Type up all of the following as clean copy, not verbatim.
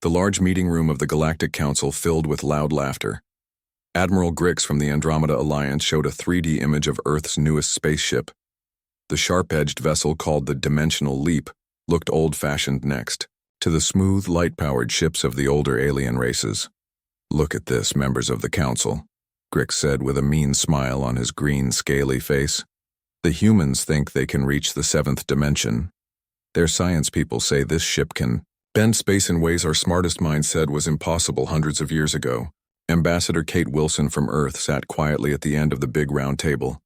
The large meeting room of the Galactic Council filled with loud laughter. Admiral Grix from the Andromeda Alliance showed a 3D image of Earth's newest spaceship. The sharp-edged vessel called the Dimensional Leap looked old-fashioned next to the smooth, light-powered ships of the older alien races. "Look at this, members of the Council," Grix said with a mean smile on his green, scaly face. "The humans think they can reach the 7th dimension. Their science people say this ship can bend space in ways our smartest minds said was impossible hundreds of years ago." Ambassador Kate Wilson from Earth sat quietly at the end of the big round table.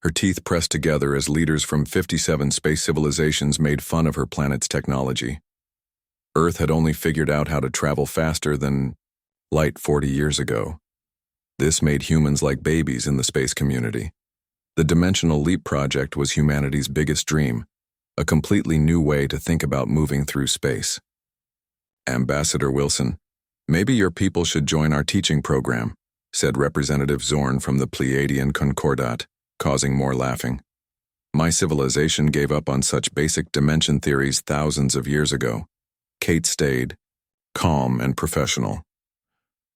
Her teeth pressed together as leaders from 57 space civilizations made fun of her planet's technology. Earth had only figured out how to travel faster than light 40 years ago. This made humans like babies in the space community. The Dimensional Leap project was humanity's biggest dream, a completely new way to think about moving through space. "Ambassador Wilson, maybe your people should join our teaching program," said Representative Zorn from the Pleiadian Concordat, causing more laughing. "My civilization gave up on such basic dimension theories thousands of years ago." Kate stayed, calm and professional.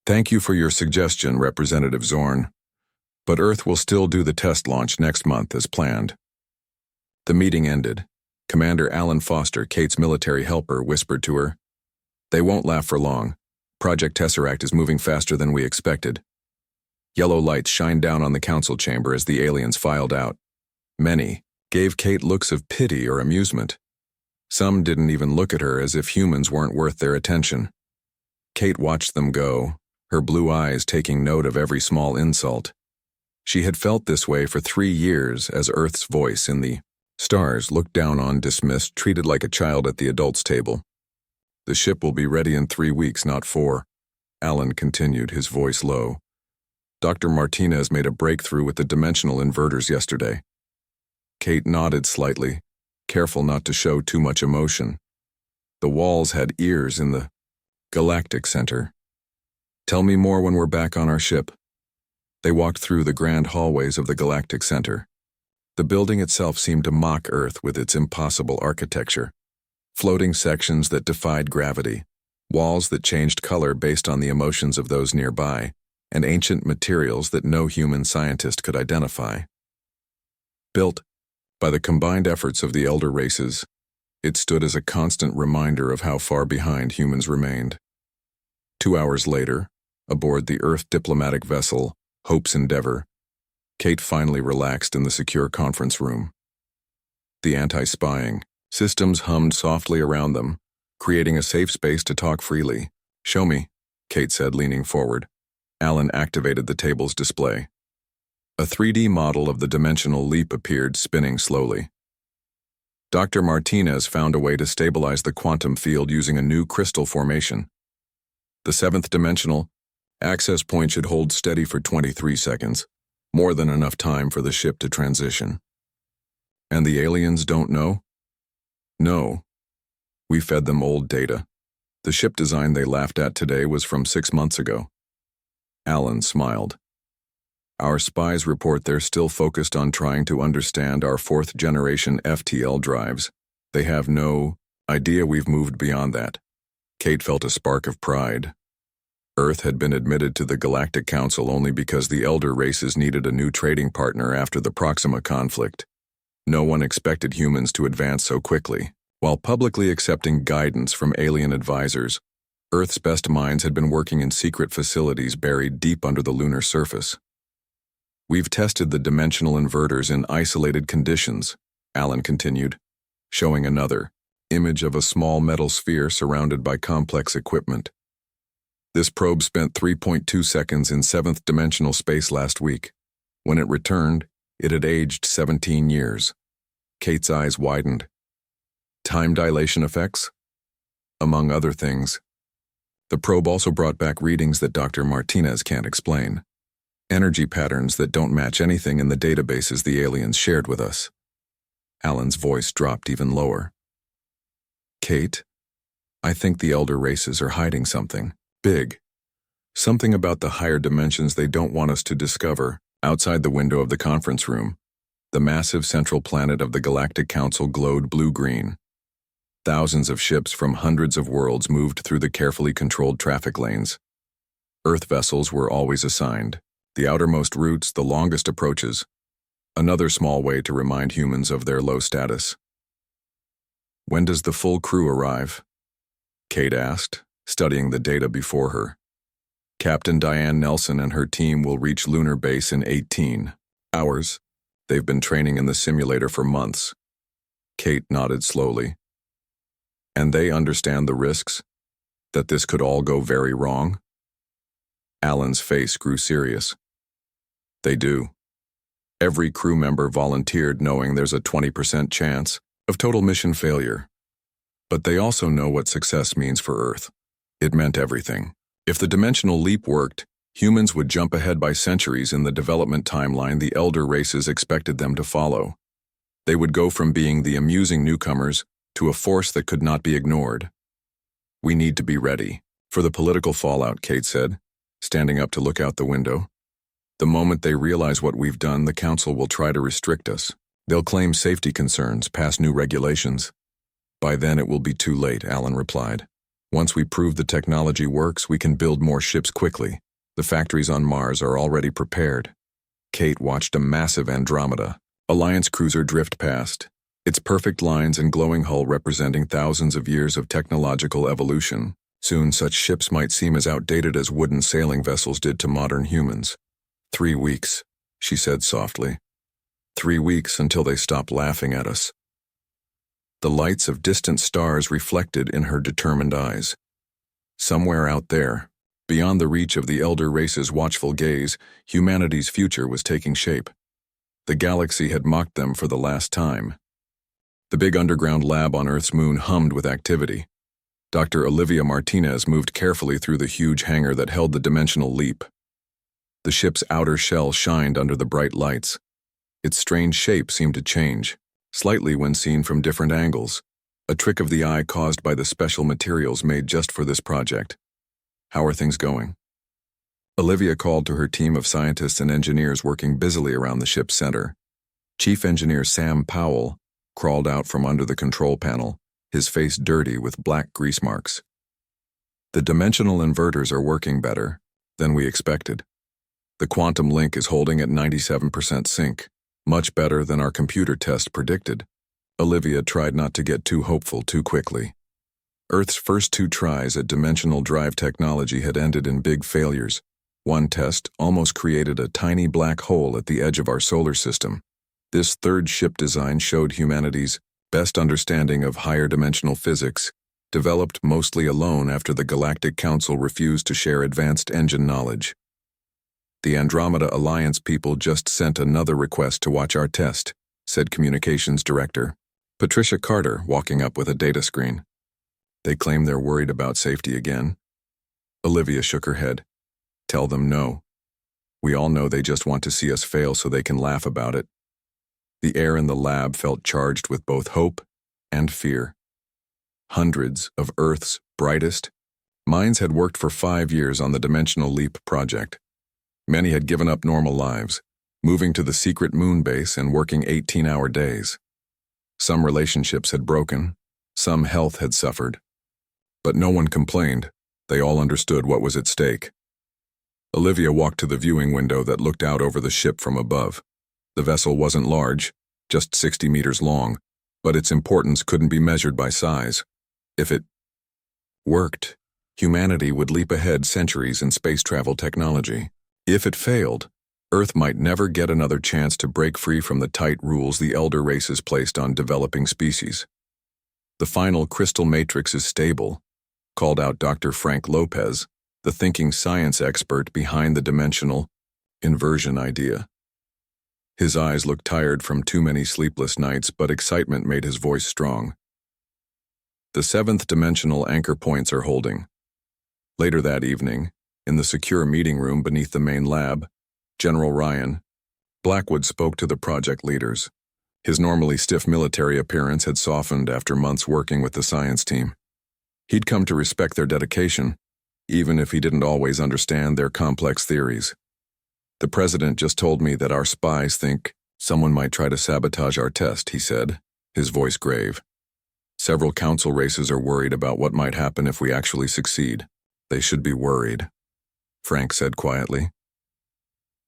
"Thank you for your suggestion, Representative Zorn. But Earth will still do the test launch next month as planned." The meeting ended. Commander Alan Foster, Kate's military helper, whispered to her, "They won't laugh for long. Project Tesseract is moving faster than we expected." Yellow lights shined down on the council chamber as the aliens filed out. Many gave Kate looks of pity or amusement. Some didn't even look at her, as if humans weren't worth their attention. Kate watched them go, her blue eyes taking note of every small insult. She had felt this way for 3 years as Earth's voice in the stars looked down on, dismissed, treated like a child at the adults' table. "The ship will be ready in 3 weeks, not 4, Alan continued, his voice low. "Dr. Martinez made a breakthrough with the dimensional inverters yesterday." Kate nodded slightly, careful not to show too much emotion. The walls had ears in the Galactic Center. "Tell me more when we're back on our ship." They walked through the grand hallways of the Galactic Center. The building itself seemed to mock Earth with its impossible architecture. Floating sections that defied gravity, walls that changed color based on the emotions of those nearby, and ancient materials that no human scientist could identify. Built by the combined efforts of the elder races, it stood as a constant reminder of how far behind humans remained. 2 hours later, aboard the Earth diplomatic vessel, Hope's Endeavor, Kate finally relaxed in the secure conference room. The anti-spying systems hummed softly around them, creating a safe space to talk freely. "Show me," Kate said, leaning forward. Alan activated the table's display. A 3D model of the Dimensional Leap appeared, spinning slowly. Dr. Martinez found a way to stabilize the quantum field using a new crystal formation. The 7th-Dimensional access point should hold steady for 23 seconds, more than enough time for the ship to transition. "And the aliens don't know?" "No. We fed them old data. The ship design they laughed at today was from 6 months ago." Alan smiled. "Our spies report they're still focused on trying to understand our 4th-generation FTL drives. They have no idea we've moved beyond that." Kate felt a spark of pride. Earth had been admitted to the Galactic Council only because the elder races needed a new trading partner after the Proxima conflict. No one expected humans to advance so quickly. While publicly accepting guidance from alien advisors, Earth's best minds had been working in secret facilities buried deep under the lunar surface. "We've tested the dimensional inverters in isolated conditions," Alan continued, showing another image of a small metal sphere surrounded by complex equipment. "This probe spent 3.2 seconds in 7th-dimensional space last week. When it returned, it had aged 17 years. Kate's eyes widened. "Time dilation effects?" "Among other things. The probe also brought back readings that Dr. Martinez can't explain. Energy patterns that don't match anything in the databases the aliens shared with us." Alan's voice dropped even lower. "Kate, I think the elder races are hiding something big. Something about the higher dimensions they don't want us to discover." Outside the window of the conference room, the massive central planet of the Galactic Council glowed blue-green. Thousands of ships from hundreds of worlds moved through the carefully controlled traffic lanes. Earth vessels were always assigned, the outermost routes, the longest approaches, another small way to remind humans of their low status. "When does the full crew arrive?" Kate asked, studying the data before her. "Captain Diane Nelson and her team will reach lunar base in 18 hours. They've been training in the simulator for months." Kate nodded slowly. "And they understand the risks? That this could all go very wrong?" Alan's face grew serious. "They do. Every crew member volunteered knowing there's a 20% chance of total mission failure. But they also know what success means for Earth. It meant everything. If the dimensional leap worked, humans would jump ahead by centuries in the development timeline the elder races expected them to follow. They would go from being the amusing newcomers to a force that could not be ignored. "We need to be ready for the political fallout," Kate said, standing up to look out the window. "The moment they realize what we've done, the Council will try to restrict us. They'll claim safety concerns, pass new regulations." "By then it will be too late," Alan replied. "Once we prove the technology works, we can build more ships quickly. The factories on Mars are already prepared." Kate watched a massive Andromeda Alliance cruiser drift past, its perfect lines and glowing hull representing thousands of years of technological evolution. Soon such ships might seem as outdated as wooden sailing vessels did to modern humans. 3 weeks, she said softly. 3 weeks until they stop laughing at us. The lights of distant stars reflected in her determined eyes. Somewhere out there, beyond the reach of the elder race's watchful gaze, humanity's future was taking shape. The galaxy had mocked them for the last time. The big underground lab on Earth's moon hummed with activity. Dr. Olivia Martinez moved carefully through the huge hangar that held the dimensional leap. The ship's outer shell shined under the bright lights. Its strange shape seemed to change, slightly when seen from different angles, a trick of the eye caused by the special materials made just for this project. "How are things going?" Olivia called to her team of scientists and engineers working busily around the ship's center. Chief Engineer Sam Powell crawled out from under the control panel, his face dirty with black grease marks. "The dimensional inverters are working better than we expected. The quantum link is holding at 97% sync, much better than our computer test predicted." Olivia tried not to get too hopeful too quickly. Earth's first 2 tries at dimensional drive technology had ended in big failures. One test almost created a tiny black hole at the edge of our solar system. This third ship design showed humanity's best understanding of higher dimensional physics, developed mostly alone after the Galactic Council refused to share advanced engine knowledge. "The Andromeda Alliance people just sent another request to watch our test," said Communications Director Patricia Carter, walking up with a data screen. "They claim they're worried about safety again." Olivia shook her head. "Tell them no. We all know they just want to see us fail so they can laugh about it." The air in the lab felt charged with both hope and fear. Hundreds of Earth's brightest minds had worked for 5 years on the Dimensional Leap project. Many had given up normal lives, moving to the secret moon base and working 18-hour days. Some relationships had broken, some health had suffered. But no one complained. They all understood what was at stake. Olivia walked to the viewing window that looked out over the ship from above. The vessel wasn't large, just 60 meters long, but its importance couldn't be measured by size. If it worked, humanity would leap ahead centuries in space travel technology. If it failed, Earth might never get another chance to break free from the tight rules the elder races placed on developing species. "The final crystal matrix is stable," called out Dr. Frank Lopez, the thinking science expert behind the dimensional inversion idea. His eyes looked tired from too many sleepless nights, but excitement made his voice strong. "The 7th-Dimensional anchor points are holding." Later that evening, in the secure meeting room beneath the main lab, General Ryan Blackwood spoke to the project leaders. His normally stiff military appearance had softened after months working with the science team. He'd come to respect their dedication, even if he didn't always understand their complex theories. "The president just told me that our spies think someone might try to sabotage our test," he said, his voice grave. Several council races are worried about what might happen if we actually succeed. They should be worried, Frank said quietly.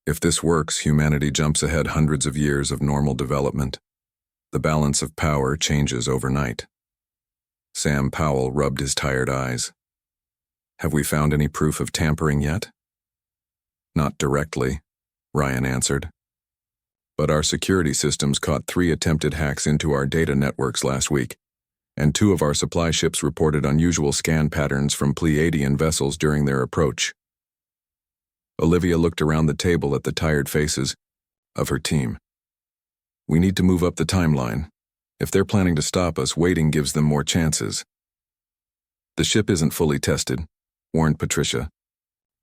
If this works, humanity jumps ahead hundreds of years of normal development. The balance of power changes overnight. Sam Powell rubbed his tired eyes. Have we found any proof of tampering yet? Not directly, Ryan answered. But our security systems caught 3 attempted hacks into our data networks last week, and 2 of our supply ships reported unusual scan patterns from Pleiadian vessels during their approach. Olivia looked around the table at the tired faces of her team. We need to move up the timeline. If they're planning to stop us, waiting gives them more chances. The ship isn't fully tested, warned Patricia.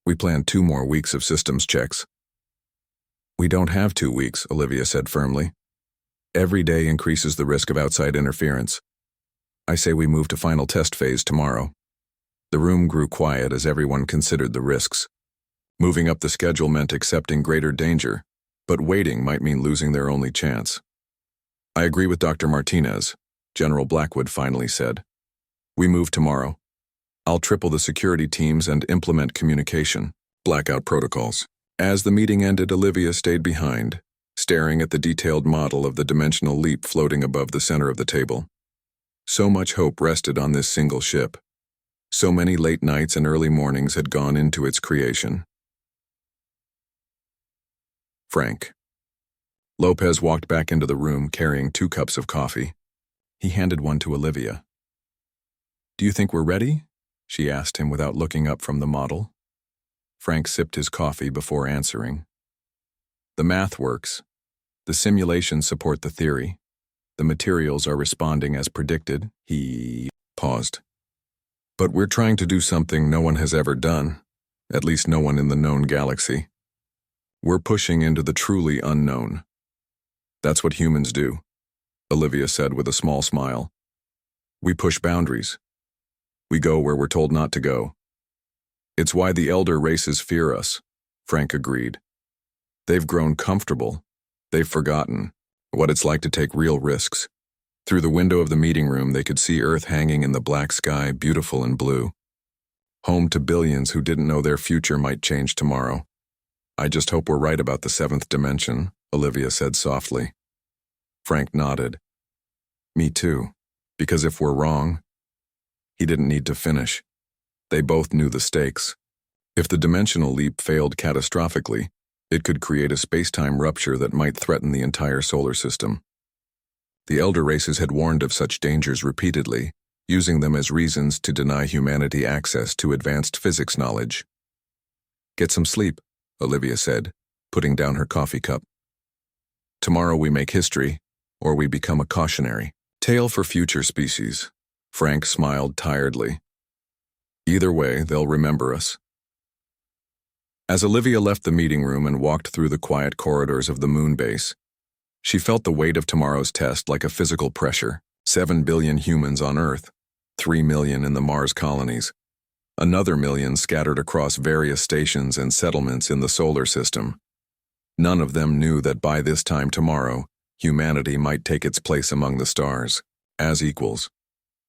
We plan 2 more weeks of systems checks. We don't have 2 weeks, Olivia said firmly. Every day increases the risk of outside interference. I say we move to final test phase tomorrow. The room grew quiet as everyone considered the risks. Moving up the schedule meant accepting greater danger, but waiting might mean losing their only chance. I agree with Dr. Martinez, General Blackwood finally said. We move tomorrow. I'll triple the security teams and implement communication, blackout protocols. As the meeting ended, Olivia stayed behind, staring at the detailed model of the dimensional leap floating above the center of the table. So much hope rested on this single ship. So many late nights and early mornings had gone into its creation. Frank. Lopez walked back into the room carrying 2 cups of coffee. He handed one to Olivia. Do you think we're ready? She asked him without looking up from the model. Frank sipped his coffee before answering. The math works. The simulations support the theory. The materials are responding as predicted. He paused. But we're trying to do something no one has ever done, at least no one in the known galaxy. We're pushing into the truly unknown. That's what humans do, Olivia said with a small smile. We push boundaries. We go where we're told not to go. It's why the elder races fear us, Frank agreed. They've grown comfortable. They've forgotten what it's like to take real risks. Through the window of the meeting room, they could see Earth hanging in the black sky, beautiful and blue. Home to billions who didn't know their future might change tomorrow. I just hope we're right about the 7th dimension, Olivia said softly. Frank nodded. Me too, because if we're wrong, he didn't need to finish. They both knew the stakes. If the dimensional leap failed catastrophically, it could create a space-time rupture that might threaten the entire solar system. The elder races had warned of such dangers repeatedly, using them as reasons to deny humanity access to advanced physics knowledge. Get some sleep, Olivia said, putting down her coffee cup. Tomorrow we make history, or we become a cautionary tale for future species. Frank smiled tiredly. Either way, they'll remember us. As Olivia left the meeting room and walked through the quiet corridors of the moon base, she felt the weight of tomorrow's test like a physical pressure. 7 billion humans on Earth, 3 million in the Mars colonies, another million scattered across various stations and settlements in the solar system. None of them knew that by this time tomorrow, humanity might take its place among the stars, as equals,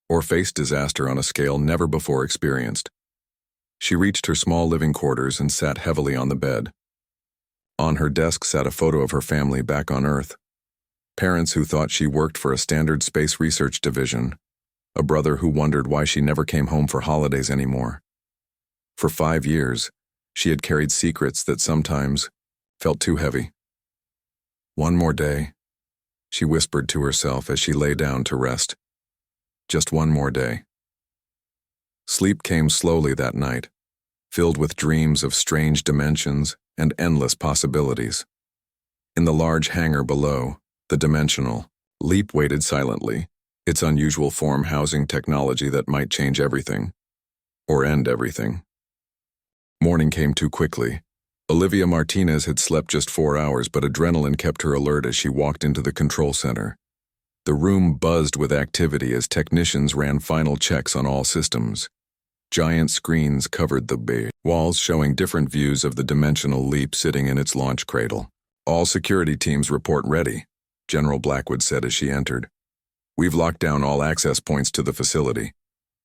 or face disaster on a scale never before experienced. She reached her small living quarters and sat heavily on the bed. On her desk sat a photo of her family back on Earth. Parents who thought she worked for a standard space research division. A brother who wondered why she never came home for holidays anymore. For 5 years, she had carried secrets that sometimes felt too heavy. One more day, she whispered to herself as she lay down to rest. Just one more day. Sleep came slowly that night, filled with dreams of strange dimensions and endless possibilities. In the large hangar below, the dimensional leap waited silently, its unusual form housing technology that might change everything, or end everything. Morning came too quickly. Olivia Martinez had slept just 4 hours, but adrenaline kept her alert as she walked into the control center. The room buzzed with activity as technicians ran final checks on all systems. Giant screens covered the bay walls, showing different views of the dimensional leap sitting in its launch cradle. All security teams report ready, General Blackwood said as she entered. We've locked down all access points to the facility.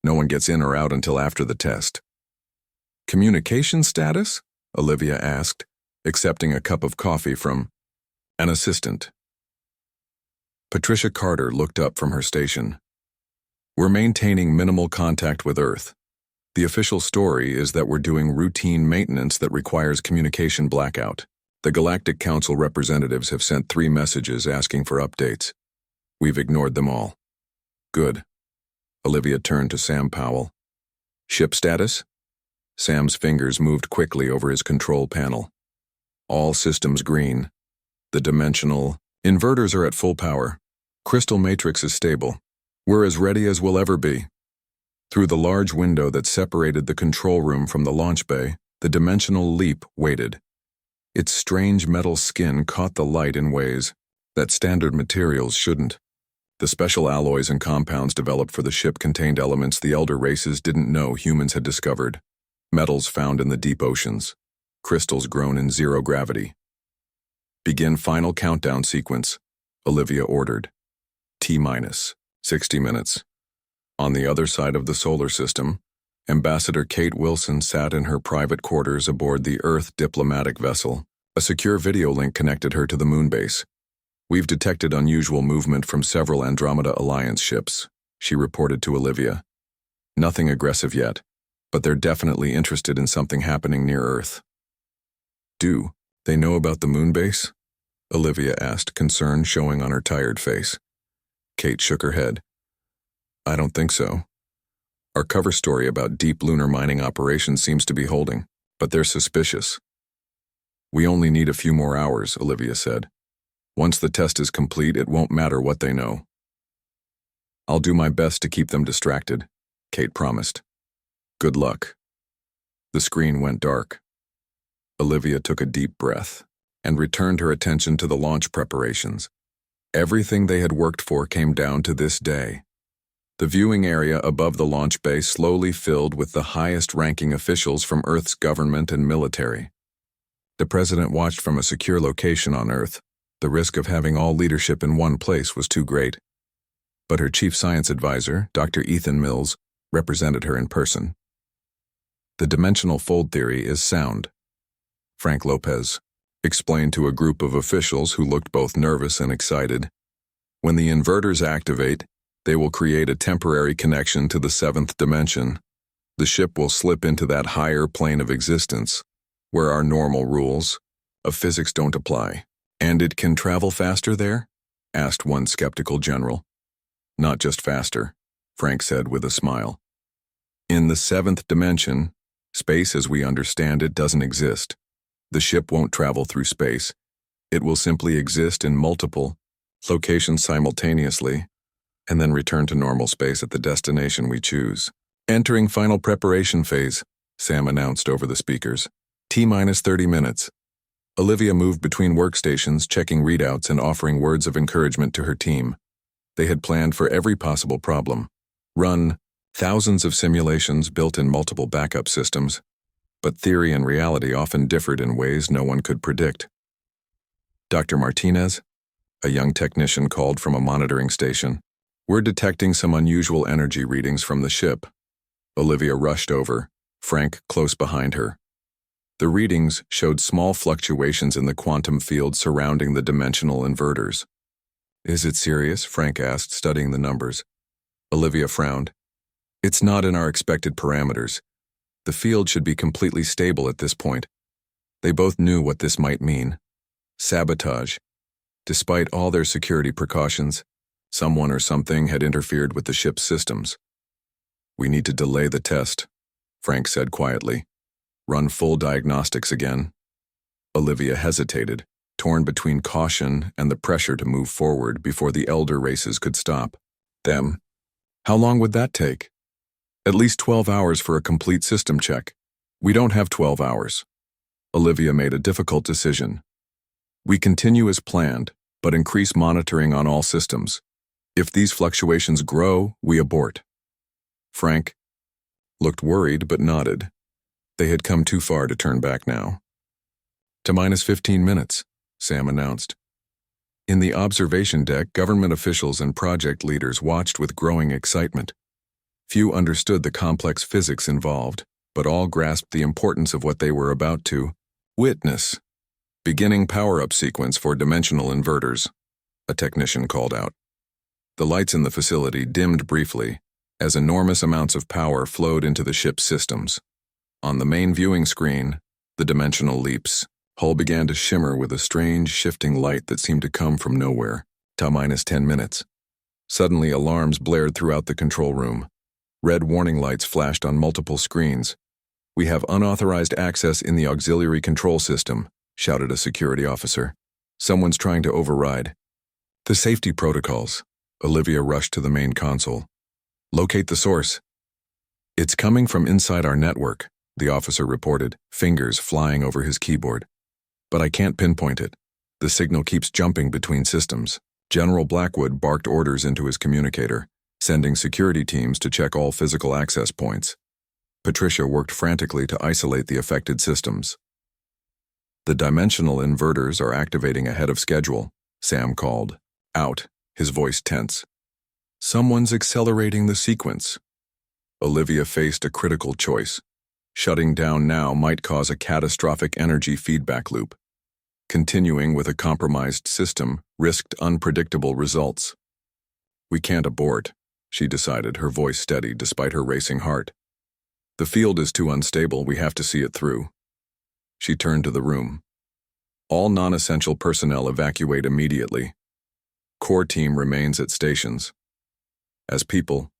No one gets in or out until after the test. Communication status? Olivia asked, accepting a cup of coffee from an assistant. Patricia Carter looked up from her station. We're maintaining minimal contact with Earth. The official story is that we're doing routine maintenance that requires communication blackout. The Galactic Council representatives have sent 3 messages asking for updates. We've ignored them all. Good. Olivia turned to Sam Powell. Ship status? Sam's fingers moved quickly over his control panel. All systems green. The dimensional inverters are at full power. Crystal matrix is stable. We're as ready as we'll ever be. Through the large window that separated the control room from the launch bay, the dimensional leap waited. Its strange metal skin caught the light in ways that standard materials shouldn't. The special alloys and compounds developed for the ship contained elements the elder races didn't know humans had discovered. Metals found in the deep oceans. Crystals grown in zero gravity. Begin final countdown sequence, Olivia ordered. T-minus 60 minutes. On the other side of the solar system, Ambassador Kate Wilson sat in her private quarters aboard the Earth diplomatic vessel. A secure video link connected her to the moon base. We've detected unusual movement from several Andromeda Alliance ships, she reported to Olivia. Nothing aggressive yet, but they're definitely interested in something happening near Earth. Do they know about the moon base? Olivia asked, concern showing on her tired face. Kate shook her head. I don't think so. Our cover story about deep lunar mining operations seems to be holding, but they're suspicious. We only need a few more hours, Olivia said. Once the test is complete, it won't matter what they know. I'll do my best to keep them distracted, Kate promised. Good luck. The screen went dark. Olivia took a deep breath and returned her attention to the launch preparations. Everything they had worked for came down to this day. The viewing area above the launch bay slowly filled with the highest-ranking officials from Earth's government and military. The president watched from a secure location on Earth. The risk of having all leadership in one place was too great. But her chief science advisor, Dr. Ethan Mills, represented her in person. The dimensional fold theory is sound, Frank Lopez explained to a group of officials who looked both nervous and excited. When the inverters activate, they will create a temporary connection to the 7th dimension. The ship will slip into that higher plane of existence, where our normal rules of physics don't apply. And it can travel faster there? Asked one skeptical general. Not just faster, Frank said with a smile. In the 7th dimension, space as we understand it doesn't exist. The ship won't travel through space. It will simply exist in multiple locations simultaneously, and then return to normal space at the destination we choose. Entering final preparation phase, Sam announced over the speakers. T-minus 30 minutes. Olivia moved between workstations, checking readouts and offering words of encouragement to her team. They had planned for every possible problem, run thousands of simulations built in multiple backup systems, but theory and reality often differed in ways no one could predict. Dr. Martinez, a young technician called from a monitoring station. We're detecting some unusual energy readings from the ship. Olivia rushed over, Frank close behind her. The readings showed small fluctuations in the quantum field surrounding the dimensional inverters. Is it serious? Frank asked, studying the numbers. Olivia frowned. It's not in our expected parameters. The field should be completely stable at this point. They both knew what this might mean. Sabotage. Despite all their security precautions, someone or something had interfered with the ship's systems. We need to delay the test, Frank said quietly. Run full diagnostics again. Olivia hesitated, torn between caution and the pressure to move forward before the elder races could stop them. How long would that take? At least 12 hours for a complete system check. We don't have 12 hours. Olivia made a difficult decision. We continue as planned, but increase monitoring on all systems. If these fluctuations grow, we abort. Frank looked worried but nodded. They had come too far to turn back now. To minus 15 minutes, Sam announced. In the observation deck, government officials and project leaders watched with growing excitement. Few understood the complex physics involved, but all grasped the importance of what they were about to witness. Beginning power-up sequence for dimensional inverters, a technician called out. The lights in the facility dimmed briefly as enormous amounts of power flowed into the ship's systems. On the main viewing screen, the dimensional leap's hull began to shimmer with a strange, shifting light that seemed to come from nowhere. -10 minutes. Suddenly, alarms blared throughout the control room. Red warning lights flashed on multiple screens. "We have unauthorized access in the auxiliary control system," shouted a security officer. "Someone's trying to override the safety protocols." Olivia rushed to the main console. "Locate the source." "It's coming from inside our network," the officer reported, fingers flying over his keyboard. "But I can't pinpoint it. The signal keeps jumping between systems." General Blackwood barked orders into his communicator, sending security teams to check all physical access points. Patricia worked frantically to isolate the affected systems. "The dimensional inverters are activating ahead of schedule," Sam called out, his voice tense. "Someone's accelerating the sequence." Olivia faced a critical choice. Shutting down now might cause a catastrophic energy feedback loop. Continuing with a compromised system risked unpredictable results. "We can't abort," she decided, her voice steady despite her racing heart. "The field is too unstable, we have to see it through." She turned to the room. "All non-essential personnel evacuate immediately. Core team remains at stations." As people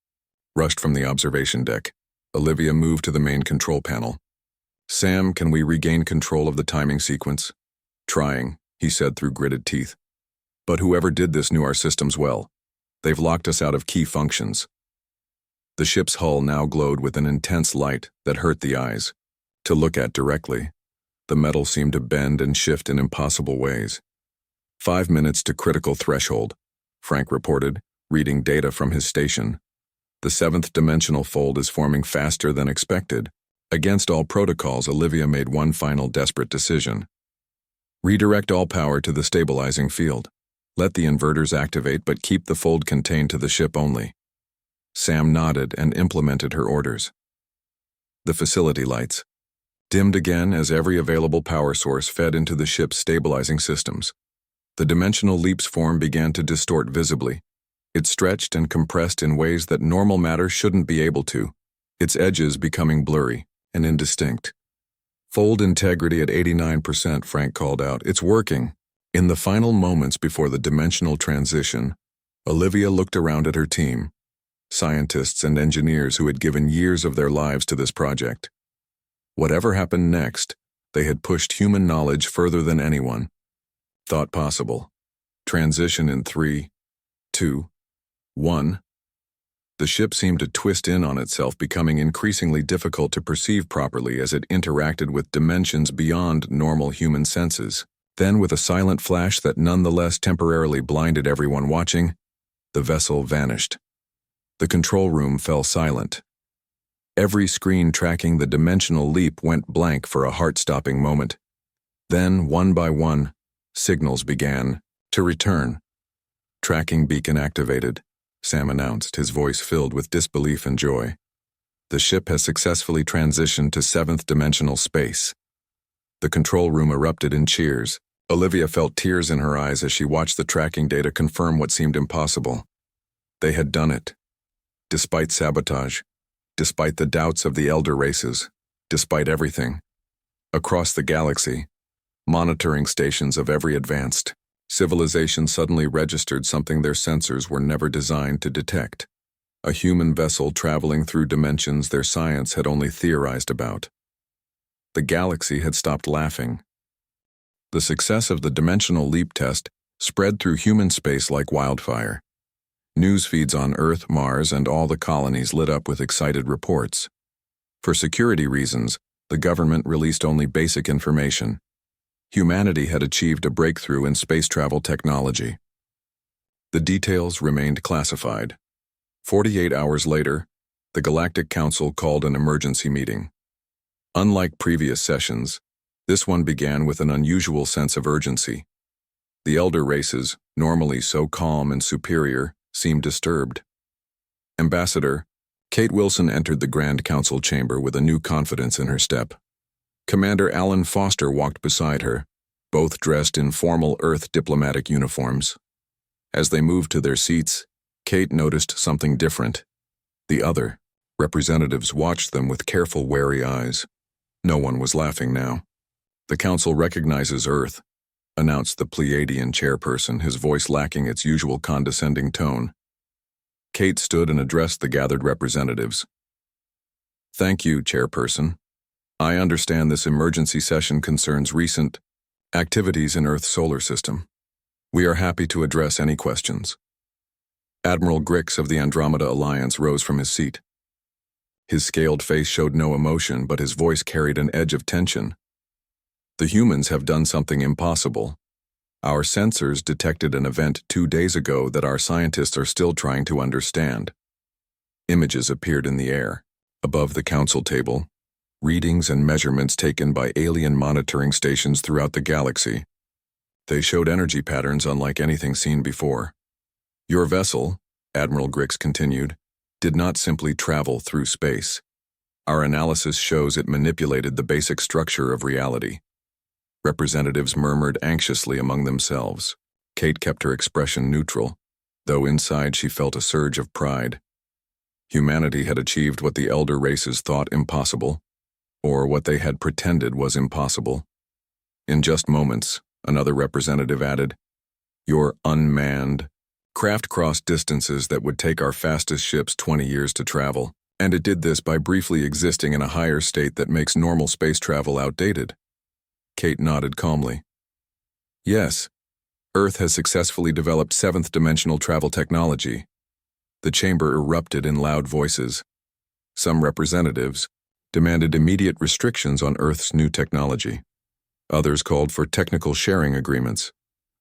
rushed from the observation deck, Olivia moved to the main control panel. "Sam, can we regain control of the timing sequence?" "Trying," he said through gritted teeth. "But whoever did this knew our systems well. They've locked us out of key functions." The ship's hull now glowed with an intense light that hurt the eyes to look at directly. The metal seemed to bend and shift in impossible ways. 5 minutes to critical threshold, Frank reported, reading data from his station. "The 7th-Dimensional fold is forming faster than expected." Against all protocols, Olivia made one final desperate decision. "Redirect all power to the stabilizing field. Let the inverters activate, but keep the fold contained to the ship only." Sam nodded and implemented her orders. The facility lights dimmed again as every available power source fed into the ship's stabilizing systems. The dimensional leap's form began to distort visibly. It stretched and compressed in ways that normal matter shouldn't be able to, its edges becoming blurry and indistinct. "Fold integrity at 89%, Frank called out. "It's working." In the final moments before the dimensional transition, Olivia looked around at her team, scientists and engineers who had given years of their lives to this project. Whatever happened next, they had pushed human knowledge further than anyone thought possible. Transition in 3, 2, 1. The ship seemed to twist in on itself, becoming increasingly difficult to perceive properly as it interacted with dimensions beyond normal human senses. Then, with a silent flash that nonetheless temporarily blinded everyone watching, the vessel vanished. The control room fell silent. Every screen tracking the dimensional leap went blank for a heart-stopping moment. Then, one by one, signals began to return. "Tracking beacon activated," Sam announced, his voice filled with disbelief and joy. "The ship has successfully transitioned to 7th-dimensional space." The control room erupted in cheers. Olivia felt tears in her eyes as she watched the tracking data confirm what seemed impossible. They had done it. Despite sabotage, despite the doubts of the elder races, despite everything. Across the galaxy, monitoring stations of every advanced civilization suddenly registered something their sensors were never designed to detect. A human vessel traveling through dimensions their science had only theorized about. The galaxy had stopped laughing. The success of the dimensional leap test spread through human space like wildfire. News feeds on Earth, Mars, and all the colonies lit up with excited reports. For security reasons, the government released only basic information. Humanity had achieved a breakthrough in space travel technology. The details remained classified. 48 hours later, the Galactic Council called an emergency meeting. Unlike previous sessions, this one began with an unusual sense of urgency. The elder races, normally so calm and superior, seemed disturbed. Ambassador, Kate Wilson entered the Grand Council chamber with a new confidence in her step. Commander Alan Foster walked beside her, both dressed in formal Earth diplomatic uniforms. As they moved to their seats, Kate noticed something different. The other representatives watched them with careful, wary eyes. No one was laughing now. "The Council recognizes Earth," announced the Pleiadian chairperson, his voice lacking its usual condescending tone. Kate stood and addressed the gathered representatives. "Thank you, Chairperson. I understand this emergency session concerns recent activities in Earth's solar system. We are happy to address any questions." Admiral Grix of the Andromeda Alliance rose from his seat. His scaled face showed no emotion, but his voice carried an edge of tension. "The humans have done something impossible. Our sensors detected an event 2 days ago that our scientists are still trying to understand." Images appeared in the air, above the council table, readings and measurements taken by alien monitoring stations throughout the galaxy. They showed energy patterns unlike anything seen before. "Your vessel," Admiral Grix continued, "did not simply travel through space. Our analysis shows it manipulated the basic structure of reality." Representatives murmured anxiously among themselves. Kate kept her expression neutral, though inside she felt a surge of pride. Humanity had achieved what the elder races thought impossible, or what they had pretended was impossible. In just moments, another representative added, "Your unmanned craft crossed distances that would take our fastest ships 20 years to travel, and it did this by briefly existing in a higher state that makes normal space travel outdated." Kate nodded calmly. "Yes, Earth has successfully developed 7th-Dimensional travel technology." The chamber erupted in loud voices. Some representatives demanded immediate restrictions on Earth's new technology. Others called for technical sharing agreements.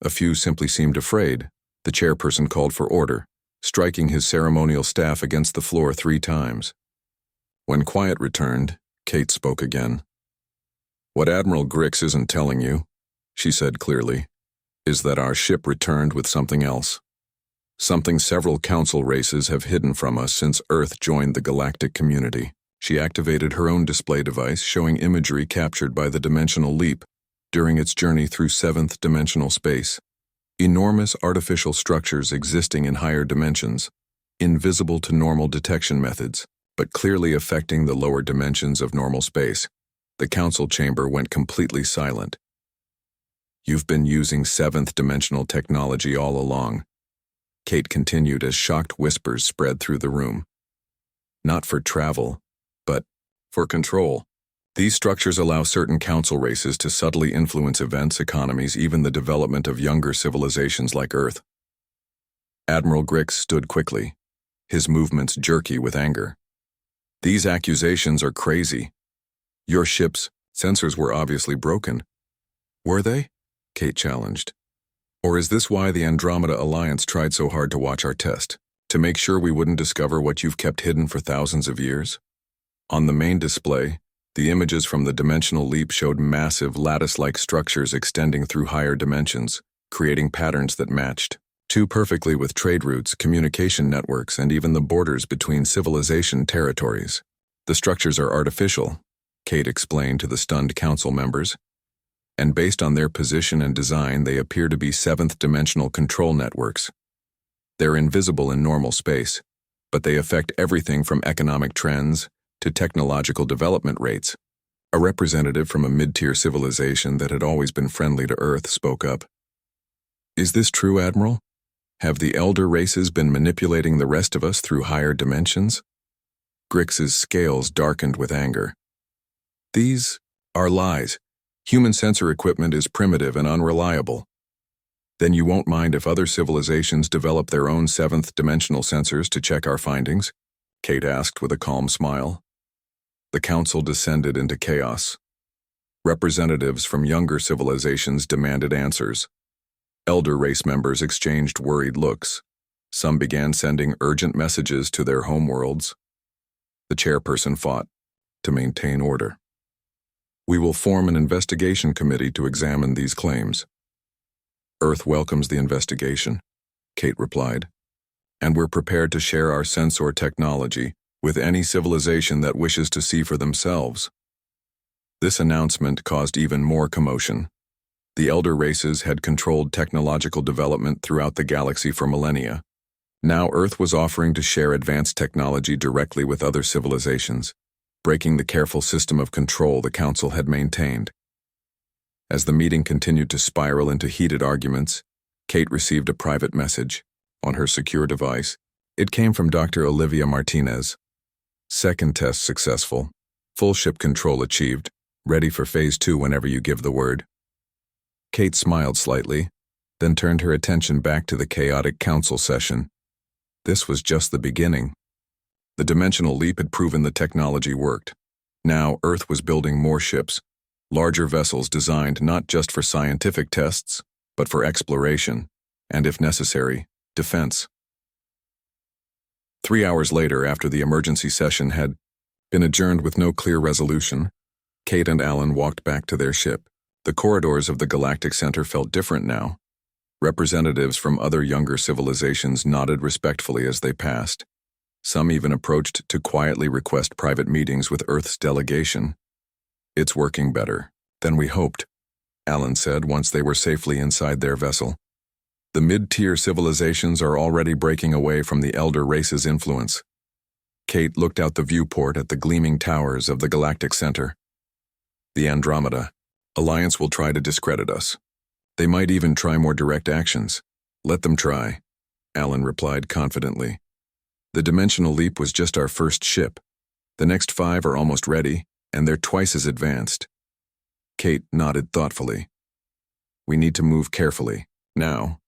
A few simply seemed afraid. The chairperson called for order, striking his ceremonial staff against the floor 3 times. When quiet returned, Kate spoke again. "What Admiral Grix isn't telling you," she said clearly, "is that our ship returned with something else. Something several council races have hidden from us since Earth joined the galactic community." She activated her own display device showing imagery captured by the dimensional leap during its journey through 7th-dimensional space. Enormous artificial structures existing in higher dimensions, invisible to normal detection methods, but clearly affecting the lower dimensions of normal space. The council chamber went completely silent. "You've been using 7th-dimensional technology all along," Kate continued as shocked whispers spread through the room. "Not for travel, but for control. These structures allow certain council races to subtly influence events, economies, even the development of younger civilizations like Earth." Admiral Grix stood quickly, his movements jerky with anger. "These accusations are crazy. Your ship's sensors were obviously broken." "Were they?" Kate challenged. "Or is this why the Andromeda Alliance tried so hard to watch our test? To make sure we wouldn't discover what you've kept hidden for thousands of years?" On the main display, the images from the dimensional leap showed massive lattice-like structures extending through higher dimensions, creating patterns that matched too perfectly with trade routes, communication networks, and even the borders between civilization territories. "The structures are artificial," Kate explained to the stunned council members, "and based on their position and design, they appear to be 7th-dimensional control networks. They're invisible in normal space, but they affect everything from economic trends to technological development rates." A representative from a mid-tier civilization that had always been friendly to Earth spoke up. "Is this true, Admiral? Have the elder races been manipulating the rest of us through higher dimensions?" Grix's scales darkened with anger. "These are lies. Human sensor equipment is primitive and unreliable." "Then you won't mind if other civilizations develop their own 7th-dimensional sensors to check our findings?" Kate asked with a calm smile. The council descended into chaos. Representatives from younger civilizations demanded answers. Elder race members exchanged worried looks. Some began sending urgent messages to their homeworlds. The chairperson fought to maintain order. "We will form an investigation committee to examine these claims." Earth welcomes the investigation, Kate replied, and we're prepared to share our sensor technology with any civilization that wishes to see for themselves. This announcement caused even more commotion. The elder races had controlled technological development throughout the galaxy for millennia. Now Earth was offering to share advanced technology directly with other civilizations, breaking the careful system of control the Council had maintained. As the meeting continued to spiral into heated arguments, Kate received a private message on her secure device. It came from Dr. Olivia Martinez. Second test successful. Full ship control achieved. Ready for Phase 2 whenever you give the word. Kate smiled slightly, then turned her attention back to the chaotic council session. This was just the beginning. The dimensional leap had proven the technology worked. Now Earth was building more ships, larger vessels designed not just for scientific tests, but for exploration, and if necessary, defense. 3 hours later, after the emergency session had been adjourned with no clear resolution, Kate and Alan walked back to their ship. The corridors of the Galactic Center felt different now. Representatives from other younger civilizations nodded respectfully as they passed. Some even approached to quietly request private meetings with Earth's delegation. "It's working better than we hoped," Alan said once they were safely inside their vessel. "The mid-tier civilizations are already breaking away from the elder race's influence." Kate looked out the viewport at the gleaming towers of the Galactic Center. "The Andromeda Alliance will try to discredit us. They might even try more direct actions. Let them try," Alan replied confidently. "The dimensional leap was just our first ship. The next 5 are almost ready, and they're twice as advanced." Kate nodded thoughtfully. "We need to move carefully, now.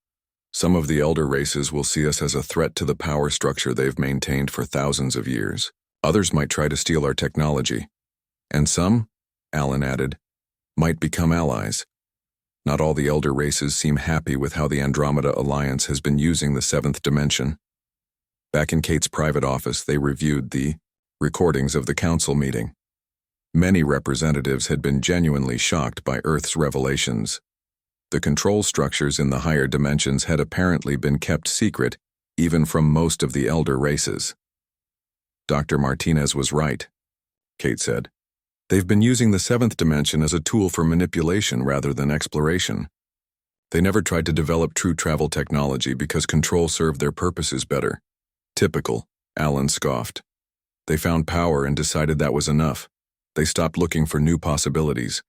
Some of the elder races will see us as a threat to the power structure they've maintained for thousands of years. Others might try to steal our technology. And some," Alan added, "might become allies. Not all the elder races seem happy with how the Andromeda Alliance has been using the 7th Dimension." Back in Kate's private office, they reviewed the recordings of the council meeting. Many representatives had been genuinely shocked by Earth's revelations. The control structures in the higher dimensions had apparently been kept secret, even from most of the elder races. "Dr. Martinez was right," Kate said. "They've been using the 7th Dimension as a tool for manipulation rather than exploration. They never tried to develop true travel technology because control served their purposes better." "Typical," Alan scoffed. "They found power and decided that was enough. They stopped looking for new possibilities."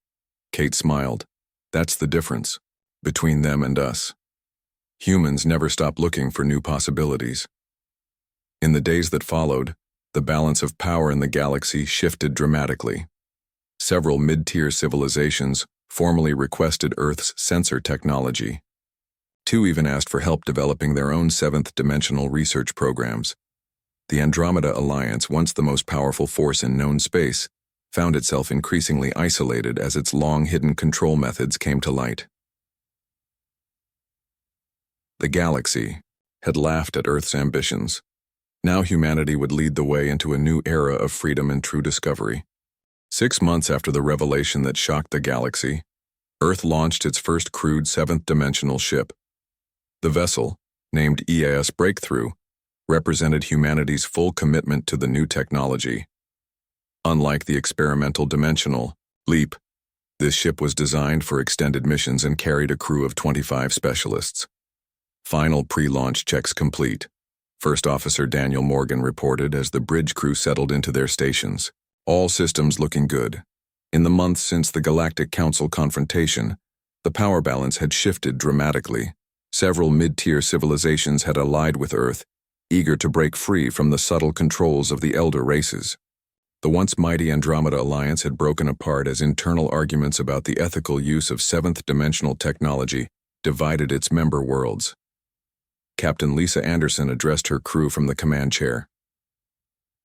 Kate smiled. "That's the difference between them and us. Humans never stop looking for new possibilities." In the days that followed, the balance of power in the galaxy shifted dramatically. Several mid-tier civilizations formally requested Earth's sensor technology. 2 even asked for help developing their own 7th-dimensional research programs. The Andromeda Alliance, once the most powerful force in known space, found itself increasingly isolated as its long-hidden control methods came to light. The galaxy had laughed at Earth's ambitions. Now humanity would lead the way into a new era of freedom and true discovery. 6 months after the revelation that shocked the galaxy, Earth launched its first crewed 7th-dimensional ship. The vessel, named EAS Breakthrough, represented humanity's full commitment to the new technology. Unlike the experimental dimensional leap, this ship was designed for extended missions and carried a crew of 25 specialists. Final pre-launch checks complete, First Officer Daniel Morgan reported as the bridge crew settled into their stations. All systems looking good. In the months since the Galactic Council confrontation, the power balance had shifted dramatically. Several mid-tier civilizations had allied with Earth, eager to break free from the subtle controls of the elder races. The once mighty Andromeda Alliance had broken apart as internal arguments about the ethical use of 7th-dimensional technology divided its member worlds. Captain Lisa Anderson addressed her crew from the command chair.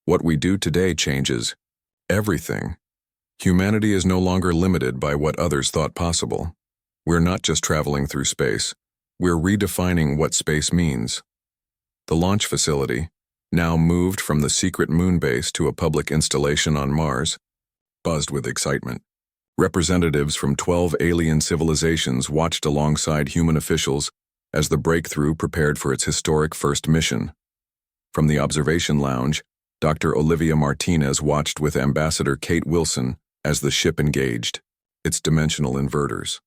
"What we do today changes everything. Humanity is no longer limited by what others thought possible. We're not just traveling through space. We're redefining what space means." The launch facility, now moved from the secret moon base to a public installation on Mars, buzzed with excitement. Representatives from 12 alien civilizations watched alongside human officials as the breakthrough prepared for its historic first mission. From the observation lounge, Dr. Olivia Martinez watched with Ambassador Kate Wilson as the ship engaged its dimensional inverters.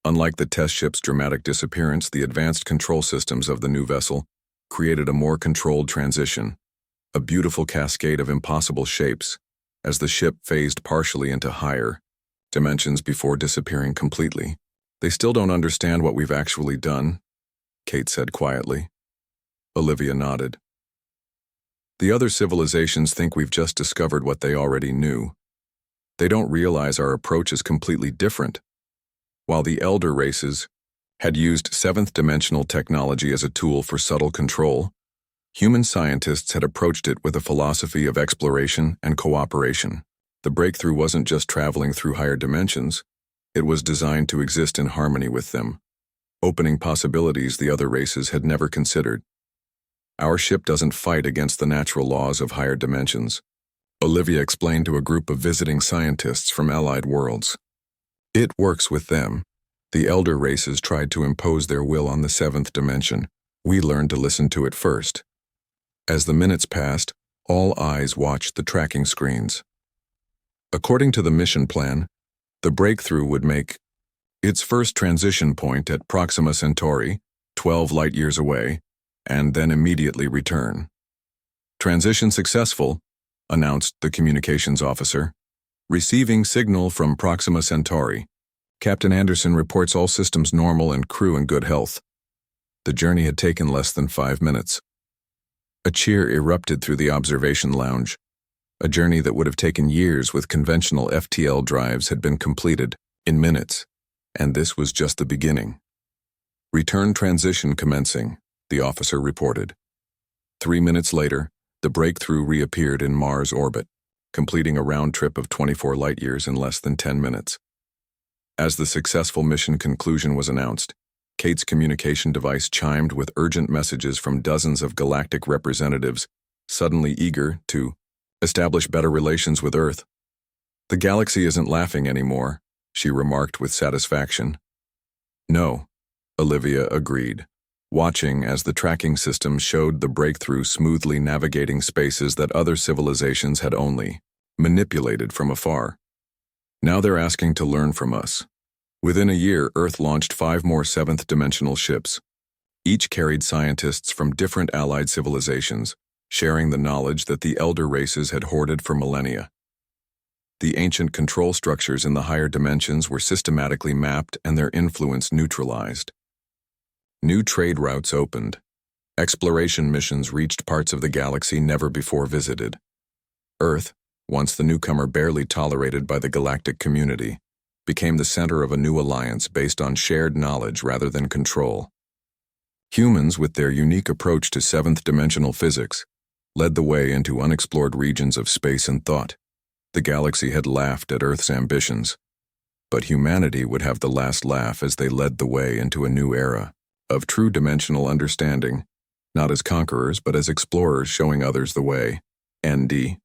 Unlike the test ship's dramatic disappearance, the advanced control systems of the new vessel created a more controlled transition, a beautiful cascade of impossible shapes, as the ship phased partially into higher dimensions before disappearing completely. "They still don't understand what we've actually done," Kate said quietly. Olivia nodded. "The other civilizations think we've just discovered what they already knew. They don't realize our approach is completely different. While the elder races had used 7th-dimensional technology as a tool for subtle control, human scientists had approached it with a philosophy of exploration and cooperation. The breakthrough wasn't just traveling through higher dimensions, it was designed to exist in harmony with them, opening possibilities the other races had never considered. Our ship doesn't fight against the natural laws of higher dimensions," Olivia explained to a group of visiting scientists from allied worlds. "It works with them. The elder races tried to impose their will on the 7th dimension. We learned to listen to it first." As the minutes passed, all eyes watched the tracking screens. According to the mission plan, the breakthrough would make its first transition point at Proxima Centauri, 12 light-years away, and then immediately return. "Transition successful," announced the communications officer. "Receiving signal from Proxima Centauri. Captain Anderson reports all systems normal and crew in good health." The journey had taken less than 5 minutes. A cheer erupted through the observation lounge. A journey that would have taken years with conventional FTL drives had been completed in minutes, and this was just the beginning. "Return transition commencing," the officer reported. 3 minutes later, the breakthrough reappeared in Mars orbit, completing a round trip of 24 light-years in less than 10 minutes. As the successful mission conclusion was announced, Kate's communication device chimed with urgent messages from dozens of galactic representatives, suddenly eager to establish better relations with Earth. "The galaxy isn't laughing anymore," she remarked with satisfaction. "No," Olivia agreed, watching as the tracking system showed the breakthrough smoothly navigating spaces that other civilizations had only manipulated from afar. "Now they're asking to learn from us." Within a year, Earth launched 5 more 7th-dimensional ships. Each carried scientists from different allied civilizations, sharing the knowledge that the elder races had hoarded for millennia. The ancient control structures in the higher dimensions were systematically mapped and their influence neutralized. New trade routes opened. Exploration missions reached parts of the galaxy never before visited. Earth, once the newcomer barely tolerated by the galactic community, became the center of a new alliance based on shared knowledge rather than control. Humans, with their unique approach to 7th-dimensional physics, led the way into unexplored regions of space and thought. The galaxy had laughed at Earth's ambitions, but humanity would have the last laugh as they led the way into a new era of true dimensional understanding, not as conquerors but as explorers showing others the way. ND.